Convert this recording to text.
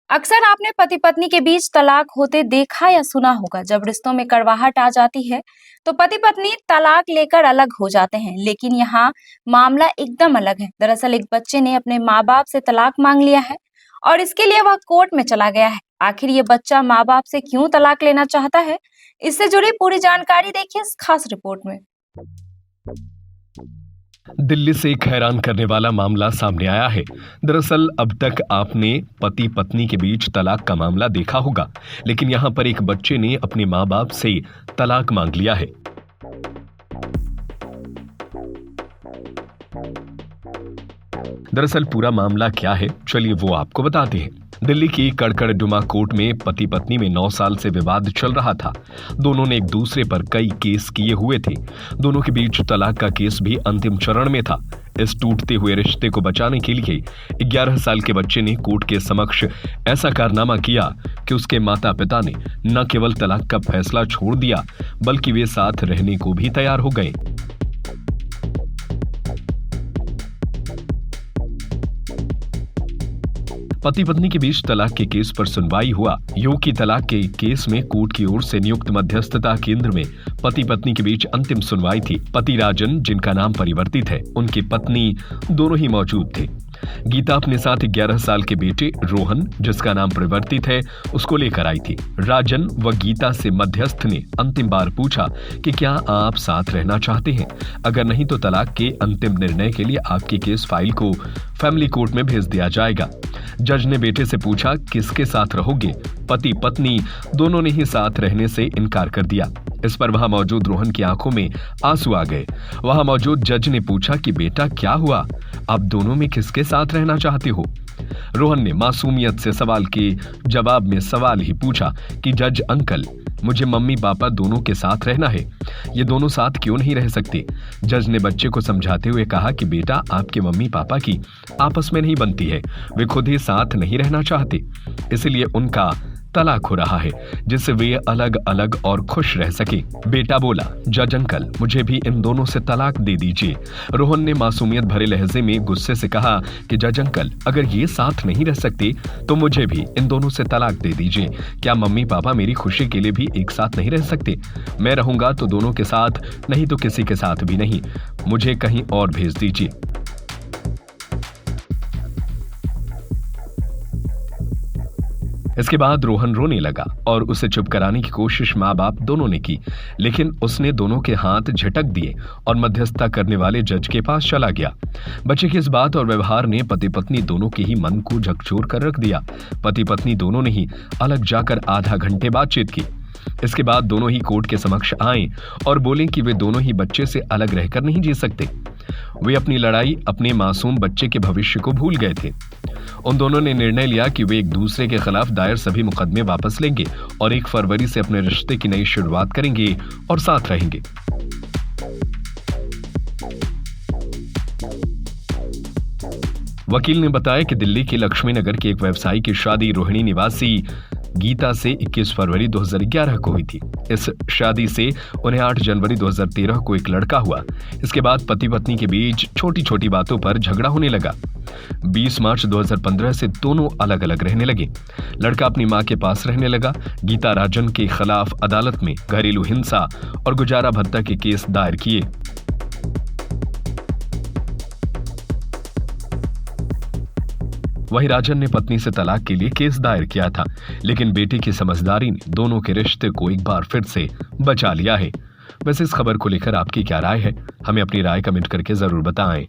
अक्सर आपने पति पत्नी के बीच तलाक होते देखा या सुना होगा। जब रिश्तों में कड़वाहट आ जाती है तो पति पत्नी तलाक लेकर अलग हो जाते हैं, लेकिन यहाँ मामला एकदम अलग है। दरअसल एक बच्चे ने अपने माँ बाप से तलाक मांग लिया है और इसके लिए वह कोर्ट में चला गया है। आखिर ये बच्चा माँ बाप से क्यों तलाक लेना चाहता है, इससे जुड़ी पूरी जानकारी देखिए इस खास रिपोर्ट में। दिल्ली से एक हैरान करने वाला मामला सामने आया है। दरअसल अब तक आपने पति पत्नी के बीच तलाक का मामला देखा होगा, लेकिन यहाँ पर एक बच्चे ने अपने माँ बाप से तलाक मांग लिया है। दरअसल पूरा मामला क्या है, चलिए वो आपको बताते हैं। दिल्ली की कड़कड़डुमा कोर्ट में पति पत्नी में 9 साल से विवाद चल रहा था। दोनों ने एक दूसरे पर कई केस किए हुए थे। दोनों के बीच तलाक का केस भी अंतिम चरण में था। इस टूटते हुए रिश्ते को बचाने के लिए 11 साल के बच्चे ने कोर्ट के समक्ष ऐसा कारनामा किया कि उसके माता पिता ने न केवल तलाक का फैसला छोड़ दिया, बल्कि वे साथ रहने को भी तैयार हो गए। पति पत्नी के बीच तलाक के केस पर सुनवाई हुआ। योग की तलाक के केस में कोर्ट की ओर से नियुक्त मध्यस्थता केंद्र में पति पत्नी के बीच अंतिम सुनवाई थी। पति राजन, जिनका नाम परिवर्तित है, उनकी पत्नी दोनों ही मौजूद थे। गीता अपने साथ 11 साल के बेटे रोहन, जिसका नाम परिवर्तित है, उसको लेकर आई थी। राजन व गीता से मध्यस्थ ने अंतिम बार पूछा कि क्या आप साथ रहना चाहते हैं? अगर नहीं तो तलाक के अंतिम निर्णय के लिए आपकी केस फाइल को फैमिली कोर्ट में भेज दिया जाएगा। जज ने बेटे से पूछा, किसके साथ रहोगे? पति पत्नी दोनों ने ही साथ रहने से इनकार कर दिया। इस पर वहां मौजूद रोहन की आंखों में आंसू आ गए। वहां मौजूद जज ने पूछा कि बेटा क्या हुआ, आप दोनों में किसके साथ रहना चाहते हो? रोहन ने मासूमियत से सवाल के जवाब में सवाल ही पूछा कि जज अंकल, मुझे मम्मी पापा दोनों के साथ रहना है, ये दोनों साथ क्यों नहीं रह सकते? जज ने बच्चे को समझाते हुए कहा कि बेटा, आपके मम्मी पापा की आपस में नहीं बनती है, वे खुद ही साथ नहीं रहना चाहते, इसलिए उनका तलाक हो रहा है, जिससे वे अलग अलग और खुश रह सके। बेटा बोला, जज अंकल, मुझे भी इन दोनों से तलाक दे दीजिए। रोहन ने मासूमियत भरे लहजे में गुस्से से कहा कि जज अंकल, अगर ये साथ नहीं रह सकते तो मुझे भी इन दोनों से तलाक दे दीजिए। क्या मम्मी पापा मेरी खुशी के लिए भी एक साथ नहीं रह सकते? मैं रहूंगा तो दोनों के साथ, नहीं तो किसी के साथ भी नहीं, मुझे कहीं और भेज दीजिए। इसके बाद रोहन रोने लगा और उसे चुप कराने की कोशिश माँ बाप दोनों ने की, लेकिन उसने दोनों के हाथ झटक दिए और मध्यस्थता करने वाले जज के पास चला गया। बच्चे की इस बात और व्यवहार ने पति पत्नी दोनों के ही मन को झकझोर कर रख दिया। पति पत्नी दोनों ने ही अलग जाकर आधा घंटे बातचीत की। इसके बाद दोनों ही कोर्ट के समक्ष आए और बोले कि वे दोनों ही बच्चे से अलग रहकर नहीं जी सकते। वे अपनी लड़ाई अपने मासूम बच्चे के भविष्य को भूल गए थे। उन दोनों ने निर्णय लिया कि वे एक दूसरे के खिलाफ दायर सभी मुकदमे वापस लेंगे और 1 फरवरी से अपने रिश्ते की नई शुरुआत करेंगे और साथ रहेंगे। वकील ने बताया कि दिल्ली के लक्ष्मी नगर की एक व्यवसायी की शादी रोहिणी निवासी गीता से 21 फरवरी 2011 को हुई थी। इस शादी से उन्हें 8 जनवरी 2013 को एक लड़का हुआ। इसके बाद पति पत्नी के बीच छोटी छोटी बातों पर झगड़ा होने लगा। 20 मार्च 2015 से दोनों अलग अलग रहने लगे। लड़का अपनी मां के पास रहने लगा। गीता राजन के खिलाफ अदालत में घरेलू हिंसा और गुजारा भत्ता के केस दायर किए। वहीं राजन ने पत्नी से तलाक के लिए केस दायर किया था, लेकिन बेटी की समझदारी ने दोनों के रिश्ते को एक बार फिर से बचा लिया है। वैसे इस खबर को लेकर आपकी क्या राय है? हमें अपनी राय कमेंट करके जरूर बताएं।